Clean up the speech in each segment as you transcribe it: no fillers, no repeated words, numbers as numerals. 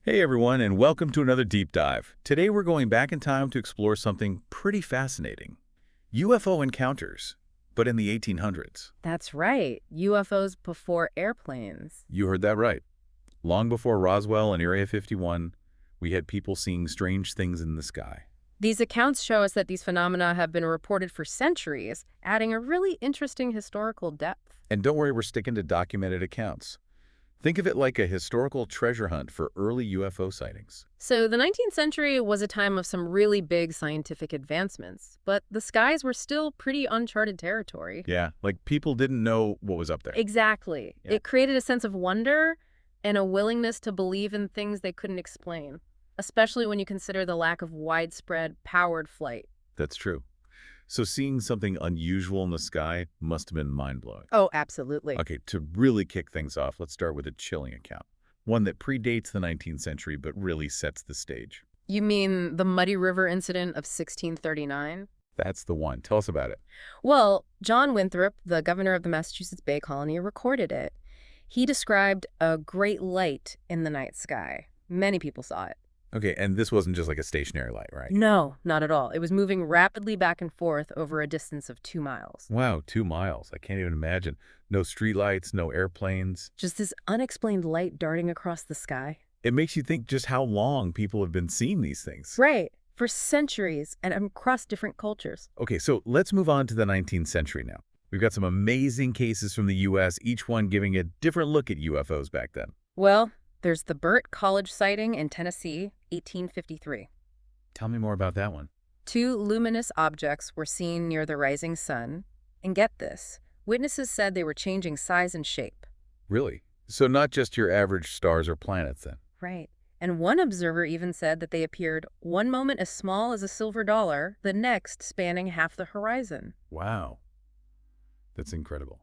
Hey everyone, and welcome to another deep dive. Today we're going back in time to explore something pretty fascinating. UFO encounters, but in the 1800s. That's right. UFOs before airplanes. You heard that right. Long before Roswell and Area 51, we had people seeing strange things in the sky. These accounts show us that these phenomena have been reported for centuries, adding a really interesting historical depth. And don't worry, we're sticking to documented accounts. Think of it like a historical treasure hunt for early UFO sightings. So the 19th century was a time of some really big scientific advancements, but the skies were still pretty uncharted territory. Yeah, like people didn't know what was up there. Exactly. Yeah. It created a sense of wonder and a willingness to believe in things they couldn't explain, especially when you consider the lack of widespread powered flight. That's true. So seeing something unusual in the sky must have been mind-blowing. Oh, absolutely. Okay, to really kick things off, let's start with a chilling account. One that predates the 19th century but really sets the stage. You mean the Muddy River incident of 1639? That's the one. Tell us about it. Well, John Winthrop, the governor of the Massachusetts Bay Colony, recorded it. He described a great light in the night sky. Many people saw it. Okay, and this wasn't just like a stationary light, right? No, not at all. It was moving rapidly back and forth over a distance of 2 miles. Wow, 2 miles. I can't even imagine. No streetlights, no airplanes. Just this unexplained light darting across the sky. It makes you think just how long people have been seeing these things. Right, for centuries and across different cultures. Okay, so let's move on to the 19th century now. We've got some amazing cases from the U.S., each one giving a different look at UFOs back then. Well, there's the Burt College sighting in Tennessee, 1853. Tell me more about that one. 2 luminous objects were seen near the rising sun. And get this, witnesses said they were changing size and shape. Really? So not just your average stars or planets then? Right. And one observer even said that they appeared one moment as small as a silver dollar, the next spanning half the horizon. Wow. That's incredible.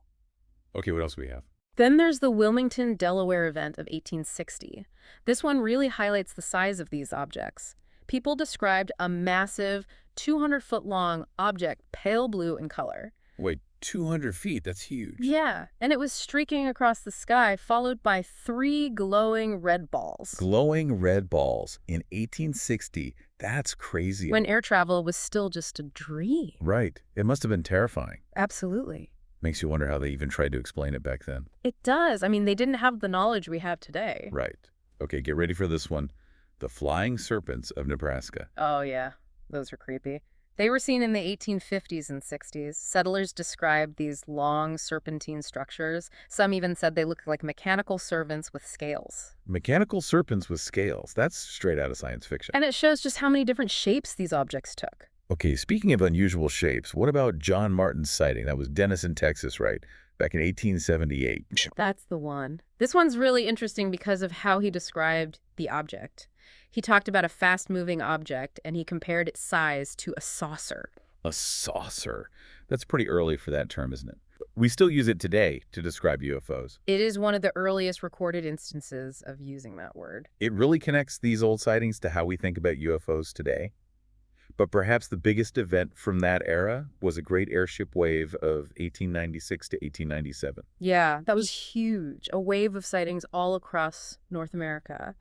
Okay, what else do we have? Then there's the Wilmington, Delaware event of 1860. This one really highlights the size of these objects. People described a massive 200-foot-long object, pale blue in color. Wait, 200 feet? That's huge. Yeah, and it was streaking across the sky, followed by 3 glowing red balls. Glowing red balls in 1860. That's crazy. When air travel was still just a dream. Right. It must have been terrifying. Absolutely. Makes you wonder how they even tried to explain it back then. It does. I mean, they didn't have the knowledge we have today. Right. Okay, get ready for this one. The flying serpents of Nebraska. Oh, yeah. Those are creepy. They were seen in the 1850s and 60s. Settlers described these long serpentine structures. Some even said they looked like mechanical serpents with scales. Mechanical serpents with scales. That's straight out of science fiction. And it shows just how many different shapes these objects took. Okay, speaking of unusual shapes, what about John Martin's sighting? That was Denison, Texas, right? Back in 1878. That's the one. This one's really interesting because of how he described the object. He talked about a fast-moving object, and he compared its size to a saucer. A saucer. That's pretty early for that term, isn't it? We still use it today to describe UFOs. It is one of the earliest recorded instances of using that word. It really connects these old sightings to how we think about UFOs today. But perhaps the biggest event from that era was a great airship wave of 1896 to 1897. Yeah, that was huge. A wave of sightings all across North America.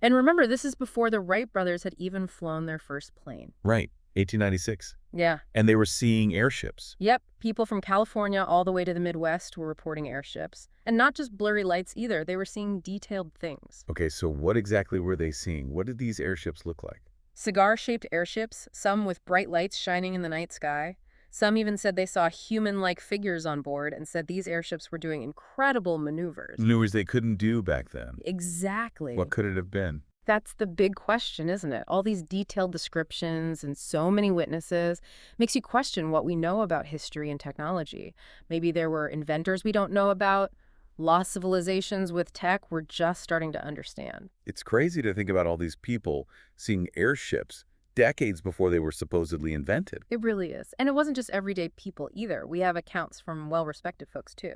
And remember, this is before the Wright brothers had even flown their first plane. Right, 1896. Yeah. And they were seeing airships. Yep, people from California all the way to the Midwest were reporting airships. And not just blurry lights either, they were seeing detailed things. Okay, so what exactly were they seeing? What did these airships look like? Cigar-shaped airships, some with bright lights shining in the night sky. Some even said they saw human-like figures on board and said these airships were doing incredible maneuvers. Maneuvers they couldn't do back then. Exactly. What could it have been? That's the big question, isn't it? All these detailed descriptions and so many witnesses makes you question what we know about history and technology. Maybe there were inventors we don't know about, lost civilizations with tech we're just starting to understand. It's crazy to think about all these people seeing airships decades before they were supposedly invented. It really is. And it wasn't just everyday people either. We have accounts from well-respected folks too.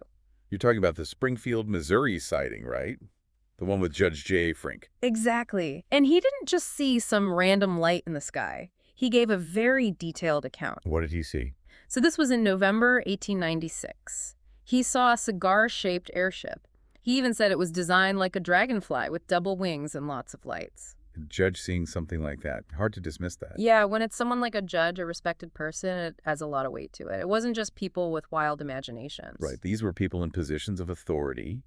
You're talking about the Springfield, Missouri sighting, right? The one with Judge J. Frink. Exactly. And he didn't just see some random light in the sky. He gave a very detailed account. What did he see? So this was in November 1896. He saw a cigar-shaped airship. He He even said it was designed like a dragonfly with double wings and lots of lights. A judge seeing something like that. Hard to dismiss that. Yeah, when it's someone like a judge, a respected person, it has a lot of weight to it. It wasn't just people with wild imaginations. Right. These were people in positions of authority,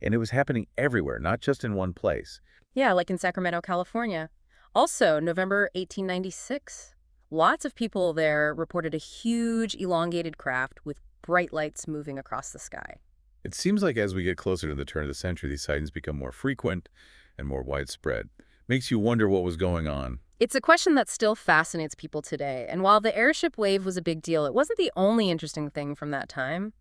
and it was happening everywhere, not just in one place. Yeah, like in Sacramento, California. Also, November 1896, lots of people there reported a huge elongated craft with bright lights moving across the sky. It seems like as we get closer to the turn of the century, these sightings become more frequent and more widespread. Makes you wonder what was going on. It's a question that still fascinates people today, and while the airship wave was a big deal, it wasn't the only interesting thing from that time.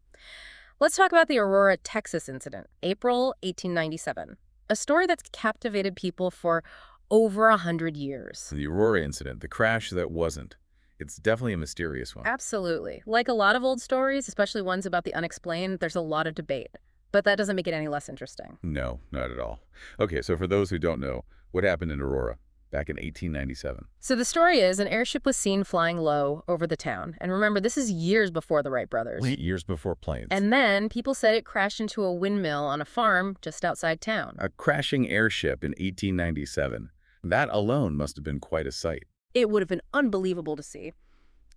Let's talk about the Aurora, Texas incident, April 1897, a story that's captivated people for over 100 years. The Aurora incident, the crash that wasn't. It's definitely a mysterious one. Absolutely. Like a lot of old stories, especially ones about the unexplained, there's a lot of debate. But that doesn't make it any less interesting. No, not at all. Okay, so for those who don't know, what happened in Aurora back in 1897? So the story is an airship was seen flying low over the town. And remember, this is years before the Wright brothers. Late years before planes. And then people said it crashed into a windmill on a farm just outside town. A crashing airship in 1897. That alone must have been quite a sight. It would have been unbelievable to see.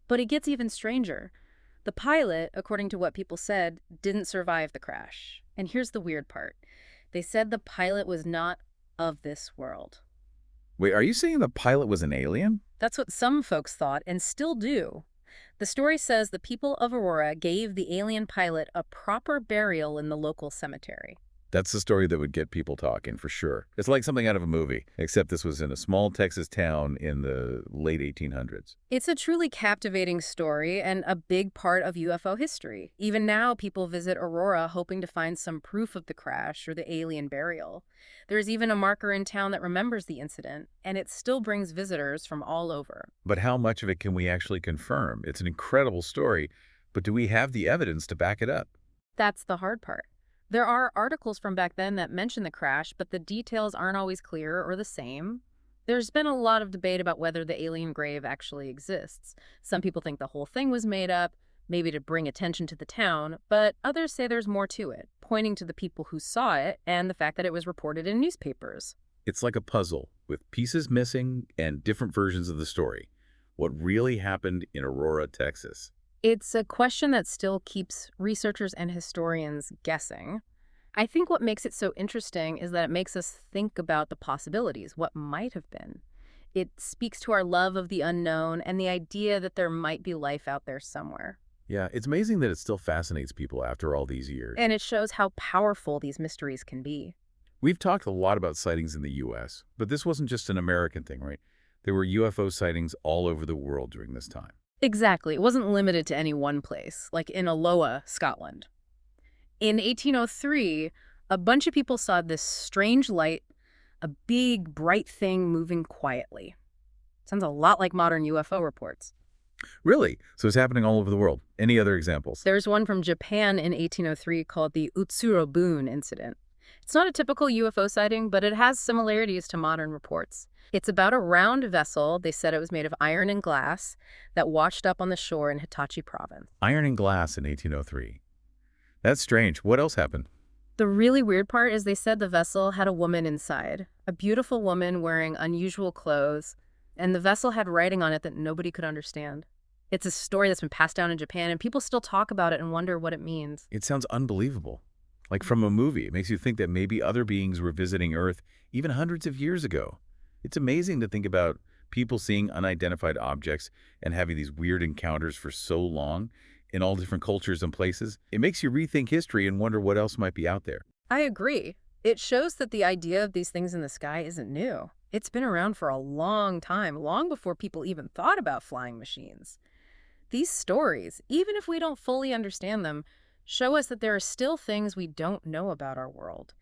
But it gets even stranger. The pilot, according to what people said, didn't survive the crash. And here's the weird part. They said the pilot was not of this world. Wait, are you saying the pilot was an alien? That's what some folks thought and still do. The story says the people of Aurora gave the alien pilot a proper burial in the local cemetery. That's the story that would get people talking, for sure. It's like something out of a movie, except this was in a small Texas town in the late 1800s. It's a truly captivating story and a big part of UFO history. Even now, people visit Aurora hoping to find some proof of the crash or the alien burial. There's even a marker in town that remembers the incident, and it still brings visitors from all over. But how much of it can we actually confirm? It's an incredible story, but do we have the evidence to back it up? That's the hard part. There are articles from back then that mention the crash, but the details aren't always clear or the same. There's been a lot of debate about whether the alien grave actually exists. Some people think the whole thing was made up, maybe to bring attention to the town, but others say there's more to it, pointing to the people who saw it and the fact that it was reported in newspapers. It's like a puzzle, with pieces missing and different versions of the story. What really happened in Aurora, Texas? It's a question that still keeps researchers and historians guessing. I think what makes it so interesting is that it makes us think about the possibilities, what might have been. It speaks to our love of the unknown and the idea that there might be life out there somewhere. Yeah, it's amazing that it still fascinates people after all these years. And it shows how powerful these mysteries can be. We've talked a lot about sightings in the U.S., but this wasn't just an American thing, right? There were UFO sightings all over the world during this time. Exactly. It wasn't limited to any one place, like in Alloa, Scotland. In 1803, a bunch of people saw this strange light, a big, bright thing moving quietly. Sounds a lot like modern UFO reports. Really? So it's happening all over the world. Any other examples? There's one from Japan in 1803 called the Utsurobun incident. It's not a typical UFO sighting, but it has similarities to modern reports. It's about a round vessel, they said it was made of iron and glass, that washed up on the shore in Hitachi province. Iron and glass in 1803. That's strange. What else happened? The really weird part is they said the vessel had a woman inside, a beautiful woman wearing unusual clothes, and the vessel had writing on it that nobody could understand. It's a story that's been passed down in Japan, and people still talk about it and wonder what it means. It sounds unbelievable. Like from a movie. It makes you think that maybe other beings were visiting Earth even hundreds of years ago. It's amazing to think about people seeing unidentified objects and having these weird encounters for so long in all different cultures and places. It makes you rethink history and wonder what else might be out there. I agree. It shows that the idea of these things in the sky isn't new. It's been around for a long time, long before people even thought about flying machines. These stories, even if we don't fully understand them, show us that there are still things we don't know about our world.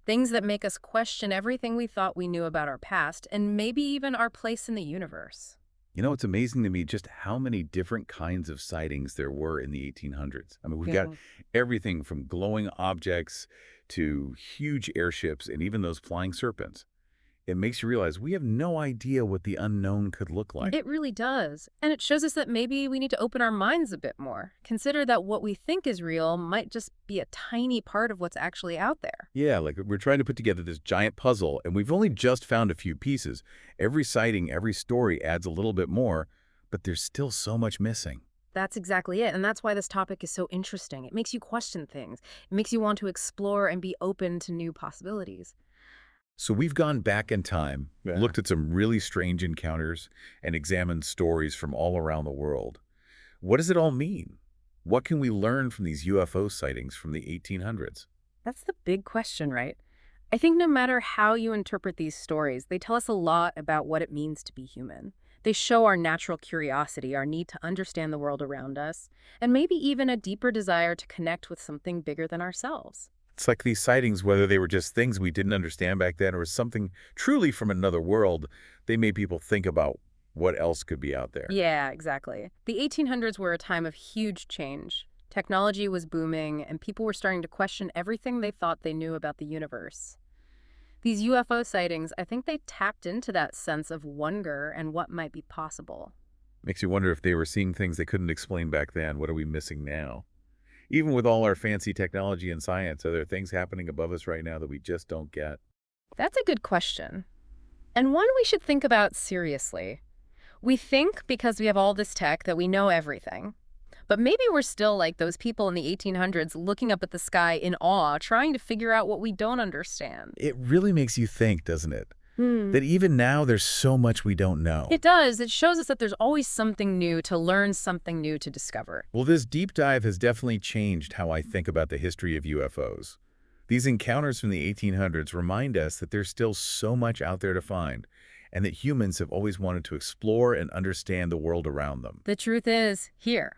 Things that make us question everything we thought we knew about our past, and maybe even our place in the universe. You know, it's amazing to me just how many different kinds of sightings there were in the 1800s. I mean, we've got everything from glowing objects to huge airships and even those flying serpents. It makes you realize we have no idea what the unknown could look like. It really does. And it shows us that maybe we need to open our minds a bit more. Consider that what we think is real might just be a tiny part of what's actually out there. Yeah, like we're trying to put together this giant puzzle, and we've only just found a few pieces. Every sighting, every story adds a little bit more, but there's still so much missing. That's exactly it. And that's why this topic is so interesting. It makes you question things. It makes you want to explore and be open to new possibilities. So we've gone back in time, Yeah. looked at some really strange encounters, and examined stories from all around the world. What does it all mean? What can we learn from these UFO sightings from the 1800s? That's the big question, right? I think no matter how you interpret these stories, they tell us a lot about what it means to be human. They show our natural curiosity, our need to understand the world around us, and maybe even a deeper desire to connect with something bigger than ourselves. It's like these sightings, whether they were just things we didn't understand back then or something truly from another world, they made people think about what else could be out there. Yeah, exactly. The 1800s were a time of huge change. Technology was booming, and people were starting to question everything they thought they knew about the universe. These UFO sightings, I think they tapped into that sense of wonder and what might be possible. Makes you wonder if they were seeing things they couldn't explain back then. What are we missing now? Even with all our fancy technology and science, are there things happening above us right now that we just don't get? That's a good question, and one we should think about seriously. We think because we have all this tech that we know everything. But maybe we're still like those people in the 1800s looking up at the sky in awe, trying to figure out what we don't understand. It really makes you think, doesn't it? Hmm. That even now there's so much we don't know. It does. It shows us that there's always something new to learn, something new to discover. Well, this deep dive has definitely changed how I think about the history of UFOs. These encounters from the 1800s remind us that there's still so much out there to find, and that humans have always wanted to explore and understand the world around them. The truth is, here,